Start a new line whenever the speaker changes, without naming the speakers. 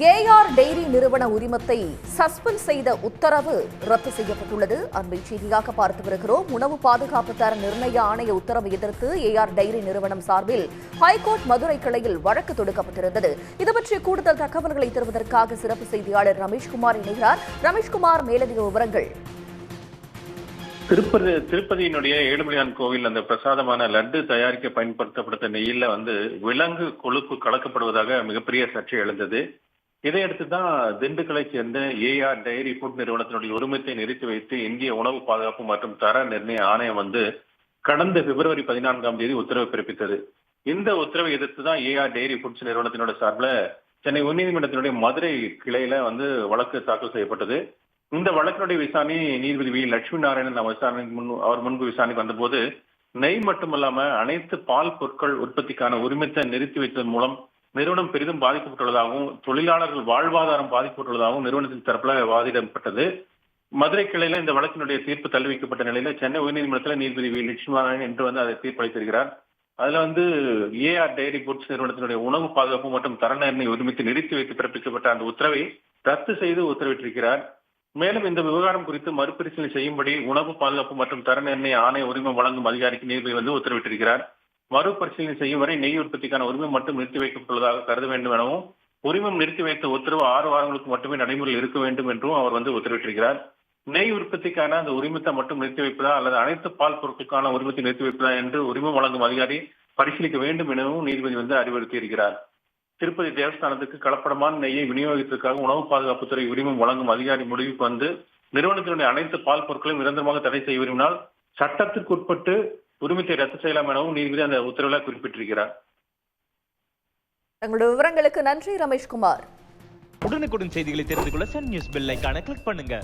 AR dairy நிறுவன உரிமத்தை suspend செய்த உத்தரவு ரத்து செய்யப்பட்டுள்ளது. அண்மை செய்தியாக பார்த்து வருகிறோம். உணவு பாதுகாப்பு தர நிர்ணய ஆணைய உத்தரவை எதிர்த்து ஏஆர் டெய்ரி நிறுவனம் சார்பில் ஹைகோர்ட் மதுரை கிளையில் வழக்கு தொடுக்கப்பட்டிருந்தது. இதுபற்றி கூடுதல் தகவல்களை தருவதற்காக சிறப்பு செய்தியாளர் ரமேஷ்குமார் இணைகிறார். ரமேஷ்குமார், மேலதிக விவரங்கள்.
திருப்பதியினுடைய ஏழுமலையான் கோவில் அந்த பிரசாதமான லட்டு தயாரிக்க பயன்படுத்தப்பட்ட நெய்யில விலங்கு கொழுப்பு கலக்கப்படுவதாக மிகப்பெரிய சர்ச்சை எழுந்தது. இதையடுத்து தான் திண்டுக்கலை சேர்ந்த ஏஆர் டைரி ஃபுட் நிறுவனத்தினுடைய உரிமத்தை நிறுத்தி வைத்து இந்திய உணவு பாதுகாப்பு மற்றும் தர நிர்ணய ஆணையம் கடந்த பிப்ரவரி 14ஆம் தேதி உத்தரவு பிறப்பித்தது. இந்த உத்தரவை எதிர்த்து தான் ஏஆர் டைரி ஃபுட்ஸ் நிறுவனத்தினுடைய சார்பில் சென்னை உயர்நீதிமன்றத்தினுடைய மதுரை கிளையில வழக்கு தாக்கல் செய்யப்பட்டது. இந்த வழக்கினுடைய விசாரணை நீதிபதி வி லட்சுமி நாராயணன் அவர் முன்பு விசாரணைக்கு வந்தபோது நெய் மட்டுமல்லாம அனைத்து பால் பொருட்கள் உற்பத்திக்கான உரிமத்தை நிறுத்தி வைத்ததன் மூலம் நிறுவனம் பெரிதும் பாதிக்கப்பட்டுள்ளதாகவும் தொழிலாளர்கள் வாழ்வாதாரம் பாதிக்கப்பட்டுள்ளதாகவும் நிறுவனத்தின் தரப்புல வாதிடப்பட்டது. மதுரை கிளையில இந்த வழக்கினுடைய தீர்ப்பு தள்ளி வைக்கப்பட்ட நிலையில சென்னை உயர்நீதிமன்றத்தில் நீதிபதி வி லட்சுமி நாராயணன் என்று அதை தீர்ப்பளித்திருக்கிறார். அதுல ஏஆர் டைரி ஃபுட்ஸ் நிறுவனத்தினுடைய உணவு பாதுகாப்பு மற்றும் தர நிர்ணய உரிமத்தை நிறுத்தி வைத்து பிறப்பிக்கப்பட்ட அந்த உத்தரவை ரத்து செய்து உத்தரவிட்டிருக்கிறார். மேலும் இந்த விவகாரம் குறித்து மறுபரிசீலனை செய்யும்படி உணவு பாதுகாப்பு மற்றும் தர நிர்ணய ஆணைய உரிமம் வழங்கும் அதிகாரிக்கு நீதிபதி உத்தரவிட்டிருக்கிறார். மறுபரிசீலனை செய்யும் வரை நெய் உற்பத்திக்கான உரிமம் மட்டும் நிறுத்தி வைக்கப்பட்டுள்ளதாக கருத வேண்டும் எனவும் உரிமம் நிறுத்தி வைத்த உத்தரவு 6 வாரங்களுக்கு மட்டுமே நடைமுறையில் இருக்க வேண்டும் என்றும் அவர் உத்தரவிட்டிருக்கிறார். நெய் உற்பத்திக்கான அந்த உரிமத்தை மட்டும் நிறுத்தி வைப்பதா அல்லது அனைத்து பால் பொருட்களுக்கான உரிமத்தை நிறுத்தி வைப்பதா என்று உரிமம் வழங்கும் அதிகாரி பரிசீலிக்க வேண்டும் எனவும் நீதிபதி அறிவுறுத்தியிருக்கிறார். திருப்பதி தேவஸ்தானத்துக்கு கலப்படமான நெய்யை விநியோகத்திற்காக உணவு பாதுகாப்புத்துறை உரிமம் வழங்கும் அதிகாரி முடிவுக்கு நிறுவனத்தினுடைய அனைத்து பால் பொருட்களையும் நிரந்தரமாக தடை செய்ய விரும்பினால் சட்டத்திற்கு உட்பட்டு உரிமத்தை ரத்து செய்யலாம் எனவும் நீதிபதி அந்த உத்தரவில் குறிப்பிட்டிருக்கிறார்.
தங்களுடைய விவரங்களுக்கு நன்றி ரமேஷ்குமார்.
உடனுக்குடன் செய்திகளை தெரிந்து கொள்ள சன் நியூஸ் பெல் ஐகானை கிளிக் பண்ணுங்க.